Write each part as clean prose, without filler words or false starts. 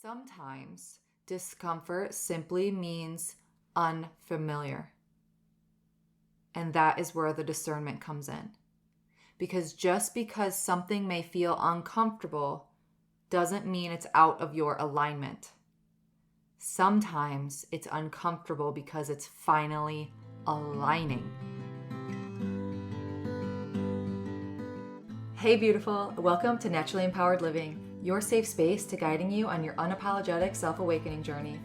Sometimes discomfort simply means unfamiliar. And that is where the discernment comes in. Because just because something may feel uncomfortable doesn't mean it's out of your alignment. Sometimes it's uncomfortable because it's finally aligning. Hey beautiful, welcome to Naturally Empowered Living, your safe space to guiding you on your unapologetic self-awakening journey.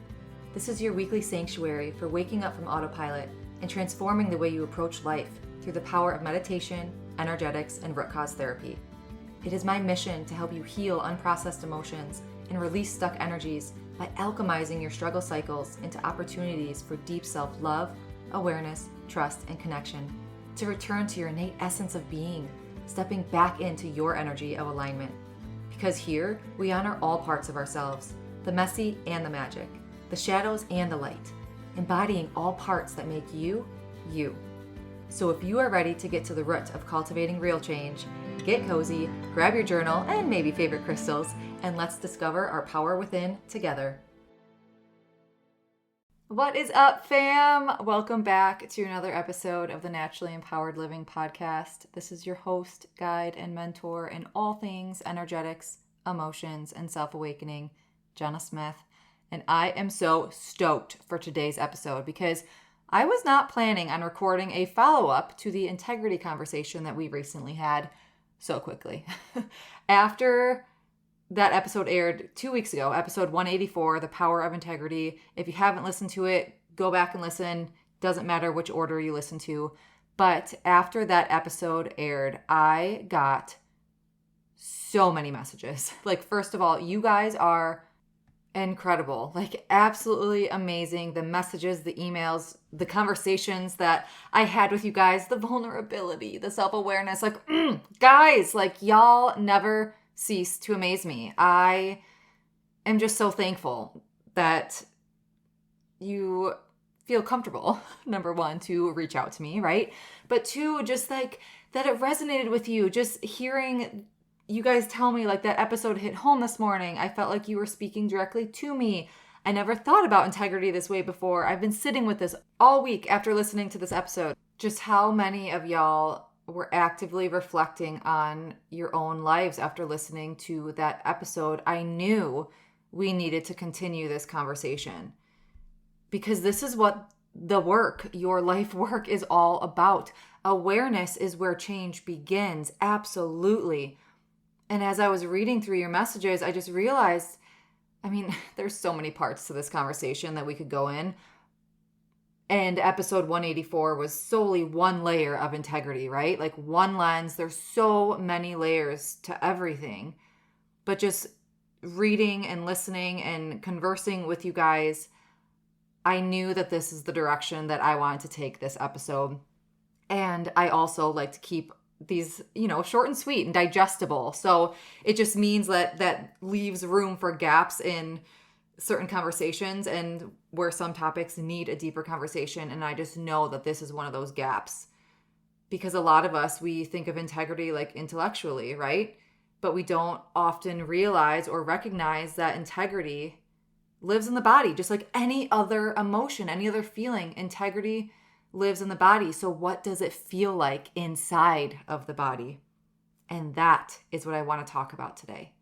This is your weekly sanctuary for waking up from autopilot and transforming the way you approach life through the power of meditation, energetics, and root cause therapy. It is my mission to help you heal unprocessed emotions and release stuck energies by alchemizing your struggle cycles into opportunities for deep self-love, awareness, trust, and connection, to return to your innate essence of being, stepping back into your energy of alignment. Because here, we honor all parts of ourselves, the messy and the magic, the shadows and the light, embodying all parts that make you, you. So if you are ready to get to the root of cultivating real change, get cozy, grab your journal and maybe favorite crystals, and let's discover our power within together. What is up, fam? Welcome back to another episode of the Naturally Empowered Living podcast. This is your host, guide, and mentor in all things energetics, emotions, and self-awakening, Jenna Smith. And I am so stoked for today's episode because I was not planning on recording a follow-up to the integrity conversation that we recently had so quickly. After that episode aired 2 weeks ago, episode 184, The Power of Integrity. If you haven't listened to it, go back and listen. Doesn't matter which order you listen to. But after that episode aired, I got so many messages. Like, first of all, you guys are incredible. Like, absolutely amazing. The messages, the emails, the conversations that I had with you guys, the vulnerability, the self-awareness. Like, guys, like, y'all never cease to amaze me. I am just so thankful that you feel comfortable, number one, to reach out to me, right? But two, just like that it resonated with you. Just hearing you guys tell me like that episode hit home this morning. I felt like you were speaking directly to me. I never thought about integrity this way before. I've been sitting with this all week after listening to this episode. Just how many of y'all were actively reflecting on your own lives after listening to that episode. I knew we needed to continue this conversation because this is what the work, your life work, is all about. Awareness is where change begins. Absolutely. And as I was reading through your messages, I just realized, there's so many parts to this conversation that we could go in. And episode 184 was solely one layer of integrity, right? Like one lens. There's so many layers to everything. But just reading and listening and conversing with you guys, I knew that this is the direction that I wanted to take this episode. And I also like to keep these, short and sweet and digestible. So it just means that leaves room for gaps in certain conversations and where some topics need a deeper conversation. And I just know that this is one of those gaps because a lot of us, we think of integrity like intellectually, right? But we don't often realize or recognize that integrity lives in the body, just like any other emotion, any other feeling. Integrity lives in the body. So what does it feel like inside of the body? And that is what I want to talk about today.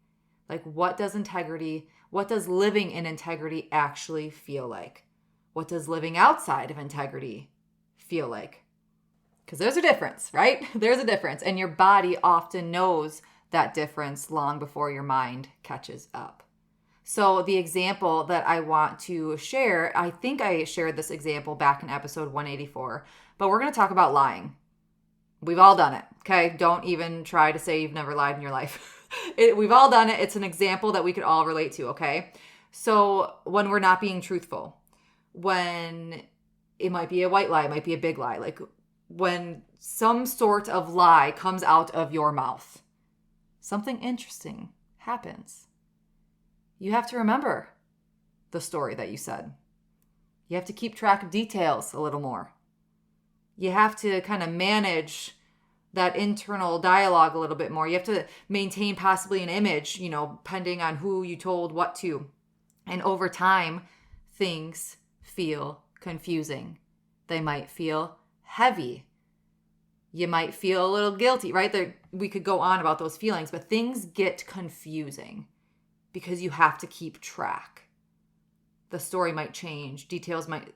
Like, what does living in integrity actually feel like? What does living outside of integrity feel like? Because there's a difference, right? There's a difference. And your body often knows that difference long before your mind catches up. So the example that I want to share, I think I shared this example back in episode 184, but we're going to talk about lying. We've all done it, okay? Don't even try to say you've never lied in your life. We've all done it. It's an example that we could all relate to, okay? So when we're not being truthful, when it might be a white lie, it might be a big lie, like when some sort of lie comes out of your mouth, something interesting happens. You have to remember the story that you said. You have to keep track of details a little more. You have to kind of manage that internal dialogue a little bit more. You have to maintain possibly an image, pending on who you told what to. And over time, things feel confusing. They might feel heavy. You might feel a little guilty, right? We could go on about those feelings, but things get confusing because you have to keep track. The story might change. Details might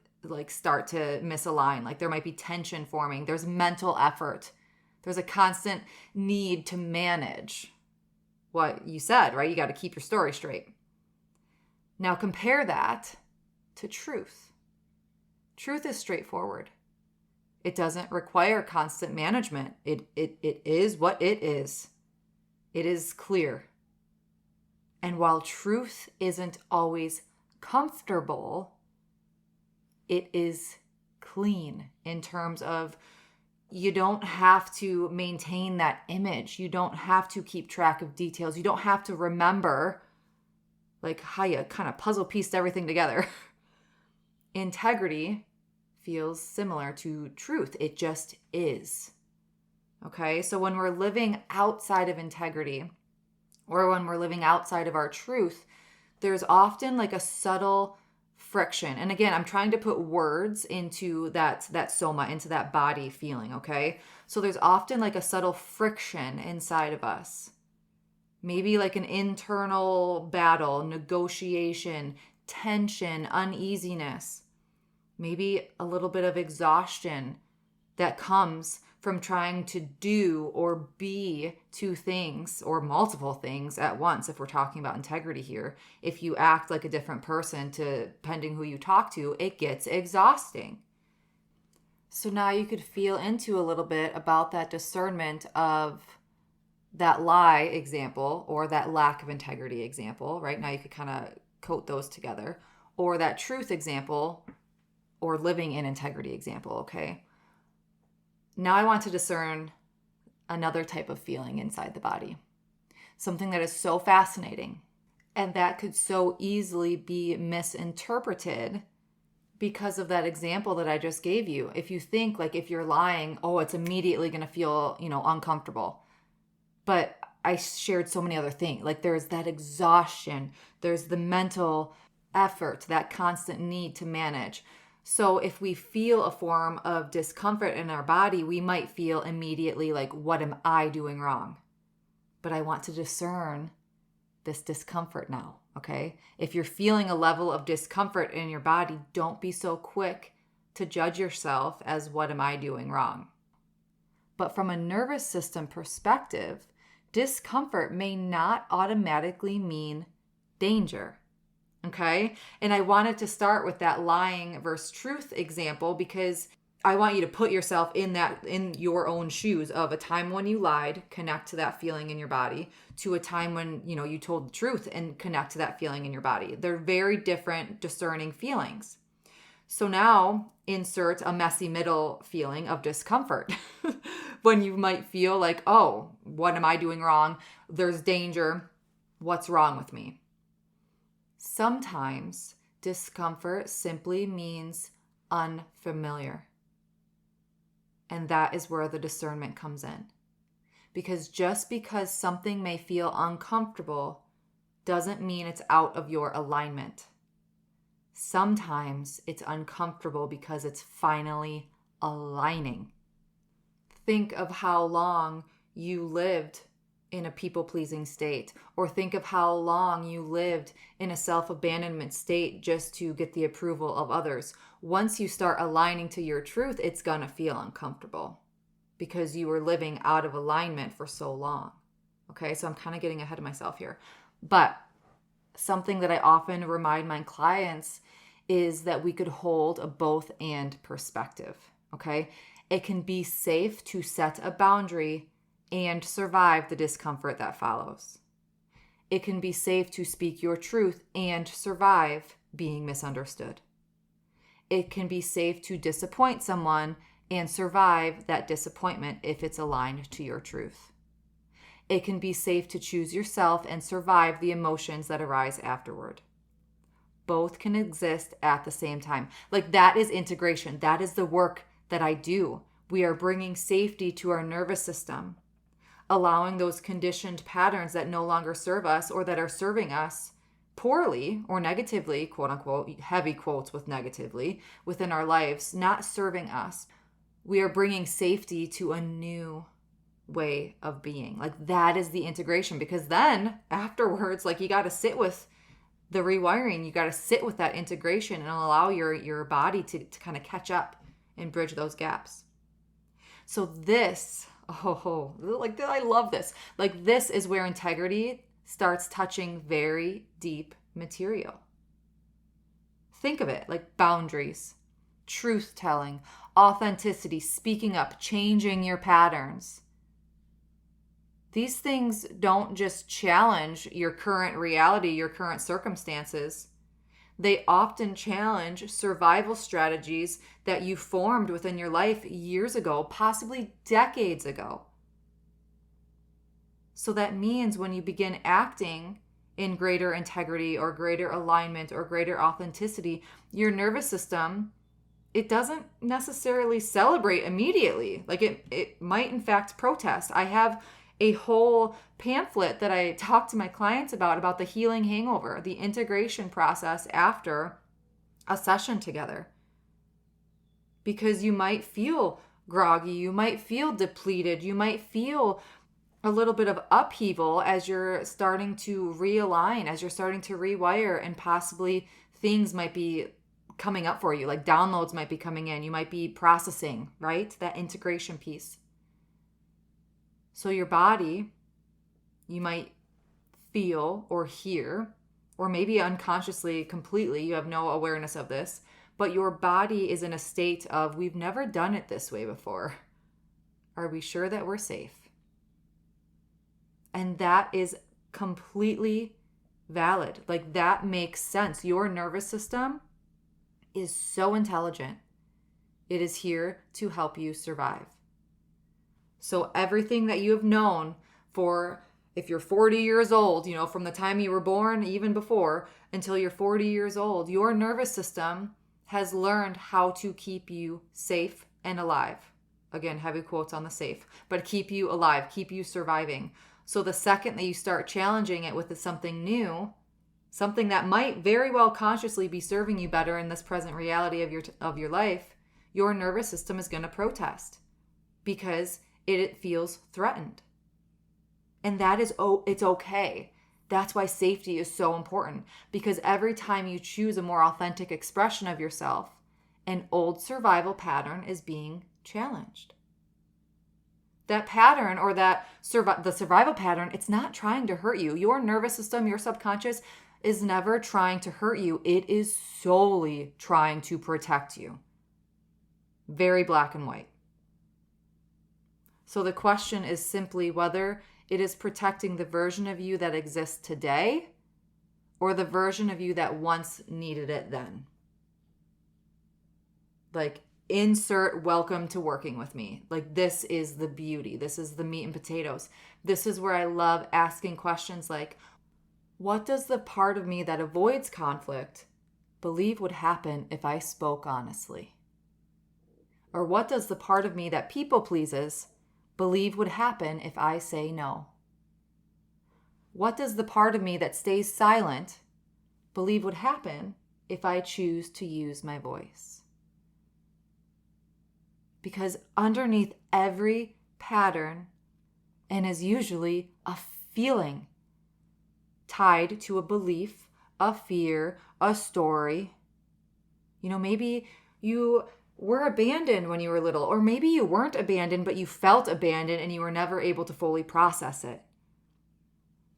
start to misalign. There might be tension forming. There's mental effort. There's a constant need to manage what you said, right? You got to keep your story straight. Now compare that to truth. Truth is straightforward. It doesn't require constant management. It is what it is. It is clear. And while truth isn't always comfortable, it is clean in terms of you don't have to maintain that image. You don't have to keep track of details. You don't have to remember how you kind of puzzle pieced everything together. Integrity feels similar to truth. It just is. Okay? So when we're living outside of integrity, or when we're living outside of our truth, there's often a subtle friction. And again, I'm trying to put words into that soma, into that body feeling, okay? So there's often a subtle friction inside of us. Maybe an internal battle, negotiation, tension, uneasiness. Maybe a little bit of exhaustion that comes from trying to do or be two things or multiple things at once, if we're talking about integrity here. If you act like a different person depending who you talk to, it gets exhausting. So now you could feel into a little bit about that discernment of that lie example or that lack of integrity example, right? Now you could kind of coat those together. Or that truth example or living in integrity example, okay? Now I want to discern another type of feeling inside the body. Something that is so fascinating and that could so easily be misinterpreted because of that example that I just gave you. If you think if you're lying, it's immediately going to feel, uncomfortable. But I shared so many other things. There's that exhaustion. There's the mental effort, that constant need to manage. So if we feel a form of discomfort in our body, we might feel immediately what am I doing wrong? But I want to discern this discomfort now, okay? If you're feeling a level of discomfort in your body, don't be so quick to judge yourself as what am I doing wrong? But from a nervous system perspective, discomfort may not automatically mean danger. Okay? And I wanted to start with that lying versus truth example because I want you to put yourself in your own shoes of a time when you lied, connect to that feeling in your body, to a time when, you told the truth and connect to that feeling in your body. They're very different discerning feelings. So now insert a messy middle feeling of discomfort when you might feel oh, what am I doing wrong? There's danger. What's wrong with me? Sometimes discomfort simply means unfamiliar. And that is where the discernment comes in. Because just because something may feel uncomfortable doesn't mean it's out of your alignment. Sometimes it's uncomfortable because it's finally aligning. Think of how long you lived in a people-pleasing state, or think of how long you lived in a self-abandonment state just to get the approval of others. Once you start aligning to your truth, it's gonna feel uncomfortable because you were living out of alignment for so long. Okay, so I'm kind of getting ahead of myself here. But something that I often remind my clients is that we could hold a both and perspective, okay? It can be safe to set a boundary and survive the discomfort that follows. It can be safe to speak your truth and survive being misunderstood. It can be safe to disappoint someone and survive that disappointment if it's aligned to your truth. It can be safe to choose yourself and survive the emotions that arise afterward. Both can exist at the same time. That is integration. That is the work that I do. We are bringing safety to our nervous system, allowing those conditioned patterns that no longer serve us or that are serving us poorly or negatively, quote unquote, heavy quotes with negatively, within our lives, not serving us, we are bringing safety to a new way of being. Like that is the integration, because then afterwards, like you got to sit with the rewiring, you got to sit with that integration and allow your body to kind of catch up and bridge those gaps. So this, like I love this. Like this is where integrity starts touching very deep material. Think of it like boundaries, truth telling, authenticity, speaking up, changing your patterns. These things don't just challenge your current reality, your current circumstances. They often challenge survival strategies that you formed within your life years ago, possibly decades ago. So that means when you begin acting in greater integrity or greater alignment or greater authenticity, your nervous system, it doesn't necessarily celebrate immediately. Like it might in fact protest. I have a whole pamphlet that I talk to my clients about the healing hangover, the integration process after a session together. Because you might feel groggy, you might feel depleted, you might feel a little bit of upheaval as you're starting to realign, as you're starting to rewire, and possibly things might be coming up for you, like downloads might be coming in, you might be processing, right? That integration piece. So your body, you might feel or hear, or maybe unconsciously, completely, you have no awareness of this, but your body is in a state of, we've never done it this way before. Are we sure that we're safe? And that is completely valid. Like that makes sense. Your nervous system is so intelligent. It is here to help you survive. So everything that you have known for, if you're 40 years old, from the time you were born, even before, until you're 40 years old, your nervous system has learned how to keep you safe and alive. Again, heavy quotes on the safe, but keep you alive, keep you surviving. So the second that you start challenging it with something new, something that might very well consciously be serving you better in this present reality of your life, your nervous system is going to protest because it feels threatened. And that is, it's okay. That's why safety is so important, because every time you choose a more authentic expression of yourself, an old survival pattern is being challenged. That pattern, or the survival pattern, it's not trying to hurt you. Your nervous system, your subconscious is never trying to hurt you. It is solely trying to protect you. Very black and white. So the question is simply whether it is protecting the version of you that exists today or the version of you that once needed it then. Like, insert welcome to working with me. Like, this is the beauty. This is the meat and potatoes. This is where I love asking questions like, what does the part of me that avoids conflict believe would happen if I spoke honestly? Or what does the part of me that people pleases believe would happen if I say no? What does the part of me that stays silent believe would happen if I choose to use my voice? Because underneath every pattern, and is usually a feeling tied to a belief, a fear, a story. Maybe you were abandoned when you were little, or maybe you weren't abandoned, but you felt abandoned and you were never able to fully process it.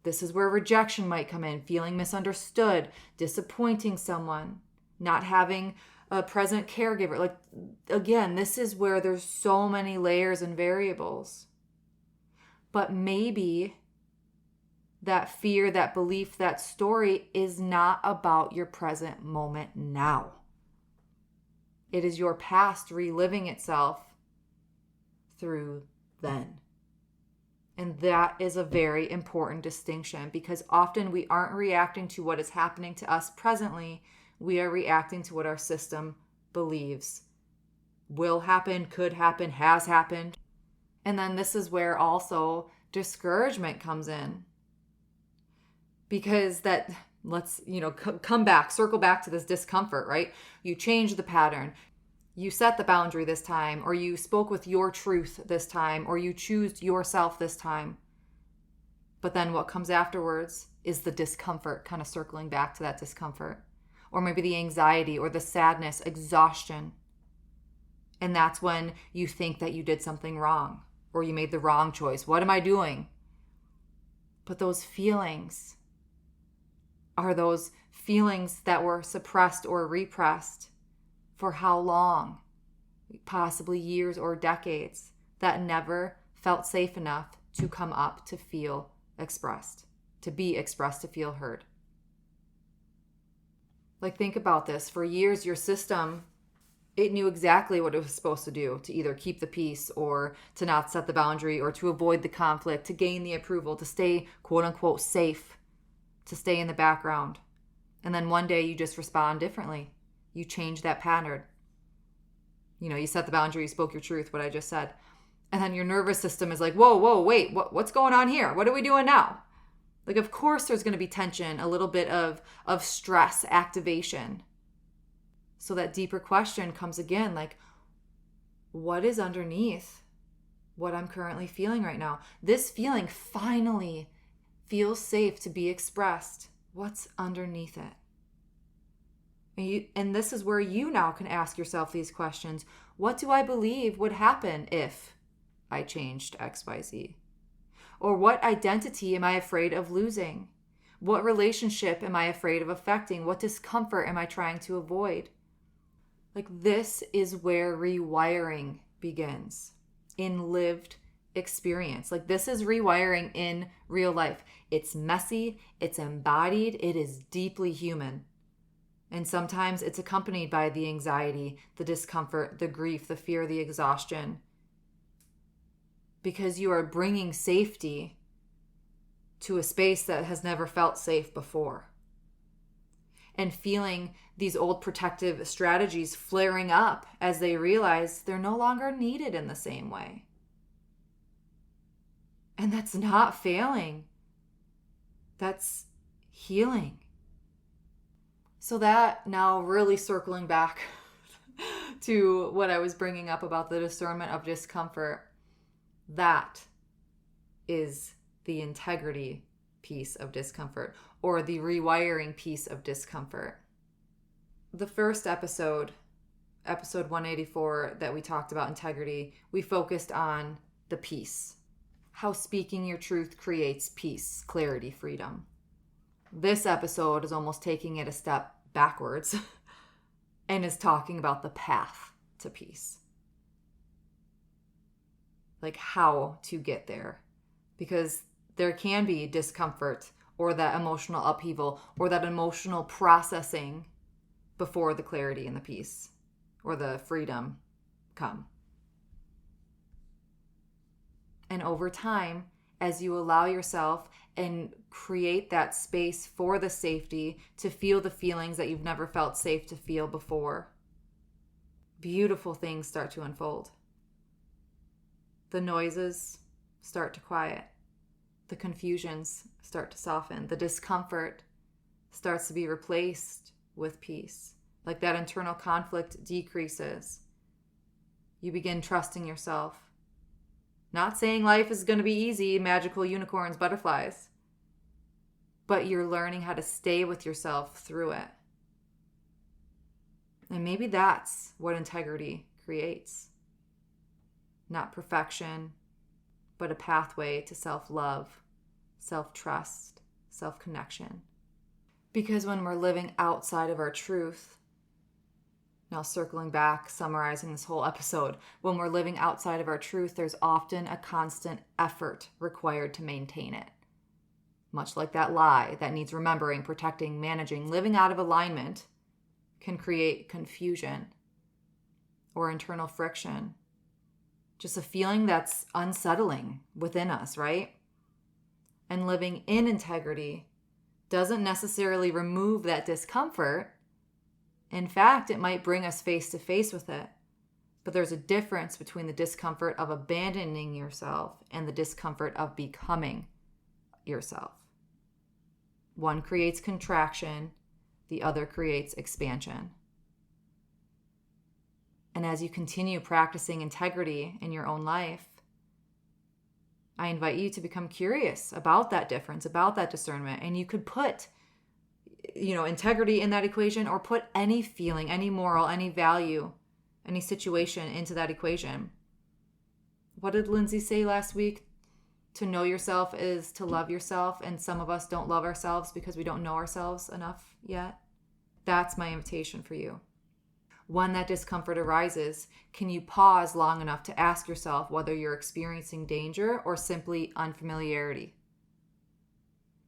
This is where rejection might come in, feeling misunderstood, disappointing someone, not having a present caregiver. Like, again, this is where there's so many layers and variables. But maybe that fear, that belief, that story is not about your present moment now. It is your past reliving itself through then. And that is a very important distinction, because often we aren't reacting to what is happening to us presently. We are reacting to what our system believes will happen, could happen, has happened. And then this is where also discouragement comes in. Because that Let's, come back, circle back to this discomfort, right? You change the pattern. You set the boundary this time, or you spoke with your truth this time, or you choose yourself this time. But then what comes afterwards is the discomfort, kind of circling back to that discomfort. Or maybe the anxiety or the sadness, exhaustion. And that's when you think that you did something wrong or you made the wrong choice. What am I doing? But those feelings are those feelings that were suppressed or repressed for how long? Possibly years or decades, that never felt safe enough to come up to feel expressed, to be expressed, to feel heard. Like, think about this. For years, your system, it knew exactly what it was supposed to do, to either keep the peace or to not set the boundary or to avoid the conflict, to gain the approval, to stay quote unquote safe, to stay in the background. And then one day you just respond differently. You change that pattern. You set the boundary, you spoke your truth, what I just said. And then your nervous system is like, whoa, wait, what's going on here? What are we doing now? Like, of course there's going to be tension, a little bit of stress, activation. So that deeper question comes again, like, what is underneath what I'm currently feeling right now? This feeling finally feels safe to be expressed. What's underneath it? And this is where you now can ask yourself these questions. What do I believe would happen if I changed XYZ? Or what identity am I afraid of losing? What relationship am I afraid of affecting? What discomfort am I trying to avoid? Like, this is where rewiring begins in lived experience. Like, this is rewiring in real life. It's messy, it's embodied, it is deeply human. And sometimes it's accompanied by the anxiety, the discomfort, the grief, the fear, the exhaustion. Because you are bringing safety to a space that has never felt safe before. And feeling these old protective strategies flaring up as they realize they're no longer needed in the same way. And that's not failing. That's healing. So that, now really circling back to what I was bringing up about the discernment of discomfort, that is the integrity piece of discomfort, or the rewiring piece of discomfort. The first episode 184, that we talked about integrity, we focused on the peace. How speaking your truth creates peace, clarity, freedom. This episode is almost taking it a step backwards and is talking about the path to peace. Like, how to get there. Because there can be discomfort or that emotional upheaval or that emotional processing before the clarity and the peace or the freedom come. And over time, as you allow yourself and create that space for the safety to feel the feelings that you've never felt safe to feel before, beautiful things start to unfold. The noises start to quiet. The confusions start to soften. The discomfort starts to be replaced with peace. Like, that internal conflict decreases. You begin trusting yourself. Not saying life is going to be easy, magical unicorns, butterflies. But you're learning how to stay with yourself through it. And maybe that's what integrity creates. Not perfection, but a pathway to self-love, self-trust, self-connection. Because when we're living outside of our truth, now circling back, summarizing this whole episode, when we're living outside of our truth, there's often a constant effort required to maintain it. Much like that lie that needs remembering, protecting, managing, living out of alignment can create confusion or internal friction. Just a feeling that's unsettling within us, right? And living in integrity doesn't necessarily remove that discomfort. In fact, it might bring us face to face with it. But there's a difference between the discomfort of abandoning yourself and the discomfort of becoming yourself. One creates contraction, the other creates expansion. And as you continue practicing integrity in your own life, I invite you to become curious about that difference, about that discernment. And you could put, integrity in that equation, or put any feeling, any moral, any value, any situation into that equation. What did Lindsay say last week? To know yourself is to love yourself. And some of us don't love ourselves because we don't know ourselves enough yet. That's my invitation for you. When that discomfort arises, can you pause long enough to ask yourself whether you're experiencing danger or simply unfamiliarity?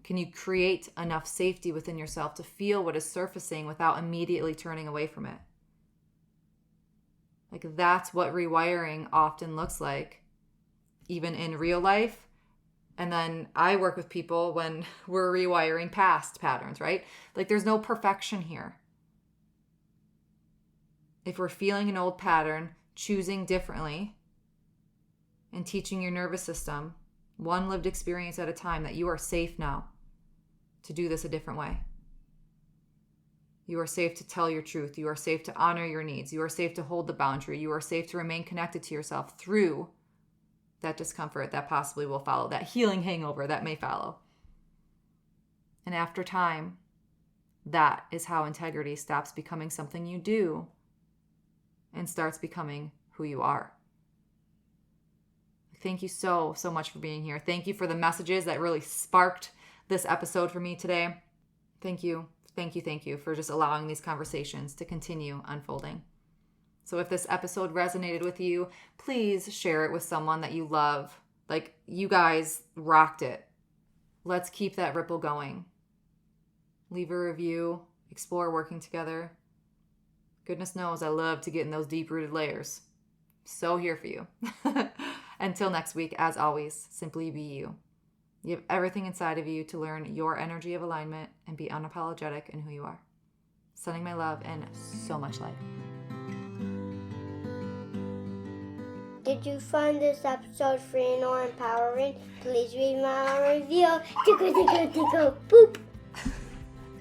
Can you create enough safety within yourself to feel what is surfacing without immediately turning away from it? Like, that's what rewiring often looks like, even in real life. And then I work with people when we're rewiring past patterns, right? Like, there's no perfection here. If we're feeling an old pattern, choosing differently, and teaching your nervous system, one lived experience at a time, that you are safe now to do this a different way. You are safe to tell your truth. You are safe to honor your needs. You are safe to hold the boundary. You are safe to remain connected to yourself through that discomfort that possibly will follow, that healing hangover that may follow. And after time, that is how integrity stops becoming something you do and starts becoming who you are. Thank you so much for being here. Thank you for the messages that really sparked this episode for me today. Thank you for just allowing these conversations to continue unfolding. So if this episode resonated with you, please share it with someone that you love. Like, you guys rocked it. Let's keep that ripple going. Leave a review, explore working together. Goodness knows I love to get in those deep-rooted layers. So here for you. Until next week, as always, simply be you. You have everything inside of you to learn your energy of alignment and be unapologetic in who you are. Sending my love and so much light. Did you find this episode free or empowering? Please read my review. Tickle, boop.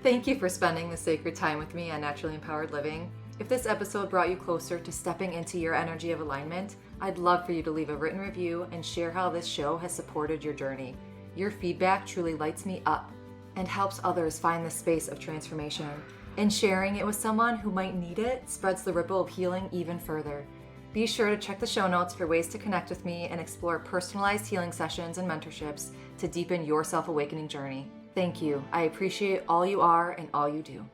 Thank you for spending the sacred time with me on Naturally Empowered Living. If this episode brought you closer to stepping into your energy of alignment, I'd love for you to leave a written review and share how this show has supported your journey. Your feedback truly lights me up and helps others find the space of transformation. And sharing it with someone who might need it spreads the ripple of healing even further. Be sure to check the show notes for ways to connect with me and explore personalized healing sessions and mentorships to deepen your self-awakening journey. Thank you. I appreciate all you are and all you do.